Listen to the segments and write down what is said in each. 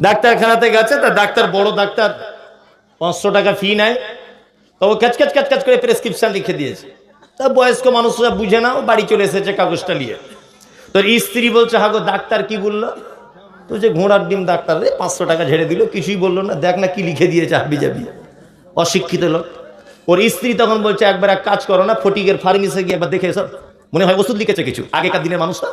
ডাক্তারখানাতে গেছে, তা ডাক্তার বড় ডাক্তার 500 টাকা ফি নেয়। তো ও ক্যাচ ক্যাচ ক্যাচ ক্যাচ করে প্রেসক্রিপশন লিখে দিয়েছে। তা বয়স্ক মানুষরা বুঝে না, ও বাড়ি চলে এসেছে কাগজটা নিয়ে। তোর স্ত্রী বলছে, হাগো ডাক্তার কি বললো? তো যে ঘোড়ার ডিম ডাক্তার রে, 500 টাকা ঝেড়ে দিল, কিছুই বললো না। দেখ না কি লিখে দিয়েছে হাবি যাবি, অশিক্ষিত লোক। ওর স্ত্রী তখন বলছে, একবার এক কাজ করো না, ফটিকের ফার্মেসে গিয়ে একবার দেখে এসো, মনে হয় ওষুধ লিখেছে কিছু, আগেকার দিনের মানুষ না।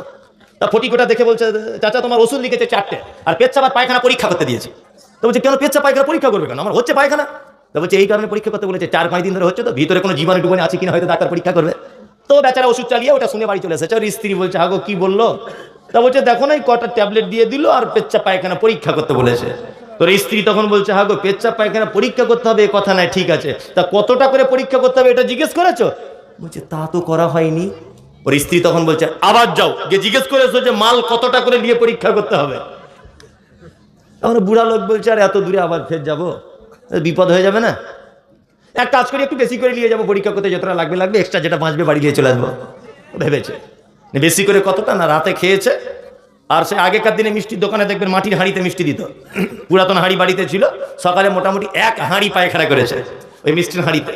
তা ফটিক ওটা দেখে বলছে, চাচা তোমার ওষুধ লিখেছে 4টে, আর পেচ্ছাপ আর পায়খানা পরীক্ষা করতে দিয়েছে। তো বলছে, কেন পেচ্ছাপ পায়খানা পরীক্ষা করবে কেন? আমার হচ্ছে পায়খানা। তো বলছে, এই কারণে পরীক্ষা করতে বলেছে, 4-5 দিন ধরে হচ্ছে, তো ভিতরে কোনো জীবাণু টুবাণু আছে কিনা হয়তো ডাক্তার পরীক্ষা করবে। তো বেচারা ওষুধ চালিয়ে ওটা শুনে বাড়ি চলে এসেছে। ওর স্ত্রী বলছে, হাগো কি বললো? তা বলছে, দেখো না, কটা ট্যাবলেট দিয়ে দিল আর পেচ্ছাপ পায়খানা পরীক্ষা করতে বলেছে। তোর স্ত্রী তখন বলছে, হাগো পেচ্ছাপ পায়খানা পরীক্ষা করতে হবে এ কথা নাই, ঠিক আছে, তা কতটা করে পরীক্ষা করতে হবে এটা জিজ্ঞেস করেছো? বলছে, তা তো করা হয়নি। ওর স্ত্রী তখন বলছে, আবার যাও গিয়ে জিজ্ঞেস করেছো যে মাল কতটা করে নিয়ে পরীক্ষা করতে হবে? আমরা বুড়া লোক বলছে, আর এত দূরে আবার ফের যাবো, বিপদ হয়ে যাবে না? এক কাজ করি, একটু বেশি করে নিয়ে যাবো পরীক্ষা করতে, যতটা লাগবে লাগবে, এক্সট্রা যেটা বাঁচবে বাড়ি নিয়ে চলে আসবো। ভেবেছে বেশি করে কতটা না, রাতে খেয়েছে। আর সে আগেকার দিনে মিষ্টির দোকানে দেখবেন মাটির হাঁড়িতে মিষ্টি দিত, পুরাতন হাঁড়ি বাড়িতে ছিল। সকালে মোটামুটি 1 হাঁড়ি পায়খানা করেছে ওই মিষ্টির হাঁড়িতে,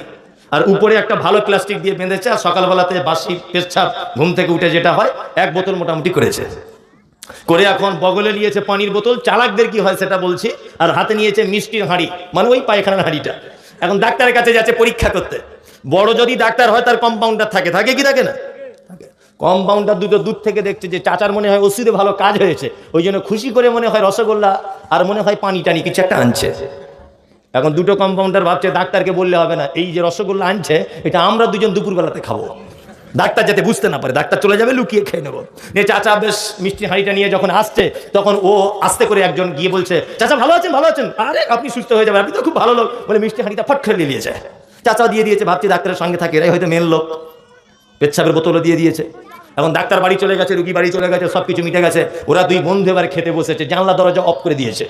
আর উপরে একটা ভালো প্লাস্টিক দিয়ে বেঁধেছে। আর সকালবেলাতে বাসি পেচ্ছাপ ঘুম থেকে উঠে যেটা হয়, 1 বোতল মোটামুটি করেছে। করে এখন বগলে নিয়েছে পানির বোতল, চালাকদের কি হয় সেটা বলছি, আর হাতে নিয়েছে মিষ্টির হাঁড়ি, মানে ওই পায়খানার হাঁড়িটা। এখন ডাক্তারের কাছে যাচ্ছে পরীক্ষা করতে। বড় যদি ডাক্তার হয়, তার কম্পাউন্ডার থাকে, থাকে কি থাকে না? কম্পাউন্ডার দুটো দূর থেকে দেখছে যে চাচার মনে হয় ওষুধে ভালো কাজ হয়েছে, ওই জন্য খুশি করে মনে হয় রসগোল্লা আর মনে হয় পানি টানি কিছু একটা আনছে। এখন দুটো কম্পাউন্ডার ভাবছে, ডাক্তারকে বললে হবে না, এই যে রসগোল্লা আনছে এটা আমরা দুজন দুপুরবেলাতে খাবো, ডাক্তার যাতে বুঝতে না পারে, ডাক্তার চলে যাবে, লুকিয়ে খেয়ে নেবো। নিয়ে চাচা বেশ মিষ্টি হাঁড়িটা নিয়ে যখন আসছে, তখন ও আস্তে করে একজন গিয়ে বলছে, চাচা ভালো আছেন? ভালো আছেন? আরে আপনি সুস্থ হয়ে যাবেন, আপনি তো খুব ভালো লোক, বলে মিষ্টি হাঁড়িটা ফট করে নিয়েছে। চাচাও দিয়ে দিয়েছে, ভাবছি ডাক্তারের সঙ্গে থাকে, এরাই হয়তো মেন লোক। পেচ্ছাপের বোতলও দিয়ে দিয়েছে। এখন ডাক্তার বাড়ি চলে গেছে, রুগী বাড়ি চলে গেছে, সব কিছু মিটে গেছে। ওরা দুই বন্ধু এবার খেতে বসেছে, জানলা দরজা অফ করে দিয়েছে,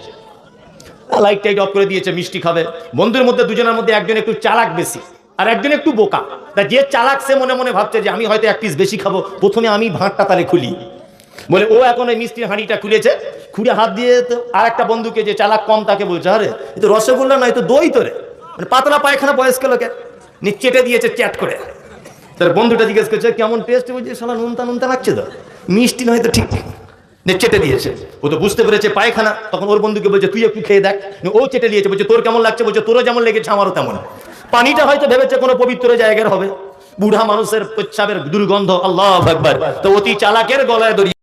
লাইট টাইট অফ করে দিয়েছে, মিষ্টি খাবে। বন্ধুর মধ্যে দুজনের মধ্যে একজন একটু চালাক বেশি, আর একজন একটু বোকা। তা যে চালাক সে মনে মনে ভাবছে যে আমি হয়তো 1 পিস বেশি খাবো, প্রথমে আমি ভাঁটটা তালে খুলি, বলে ও এখন ওই মিষ্টির হাঁড়িটা খুলেছে, খুঁড়ে হাত দিয়ে আর একটা বন্ধুকে যে চালাক কম তাকে বলছে, আরে এ তো রসগোল্লা নয়, তো দই তোরে, মানে পাতলা পায়খানা বয়স্ক লোকে চেটে দিয়েছে চ্যাট করে। তার বন্ধুটা জিজ্ঞেস করছে, কেমন টেস্ট? বলছে, শালা নুনতা নুনতা লাগছে তো, মিষ্টি নয় তো, ঠিক চেটে দিয়েছে। ও তো বুঝতে পেরেছে পায়খানা। তখন ওর বন্ধুকে বলছে, তুই একটু খেয়ে দেখ। ও চেটে দিয়েছে, বলছে, তোর কেমন লাগছে? বলছে, তোরও যেমন লেগেছে আমারও তেমন। পানিটা হয়তো ভেবেছে কোনো পবিত্র জায়গার হবে, বুড়া মানুষের পেচ্ছাবের দুর্গন্ধ, আল্লাহু আকবার। তো অতি চালাকের গলায় দড়ি।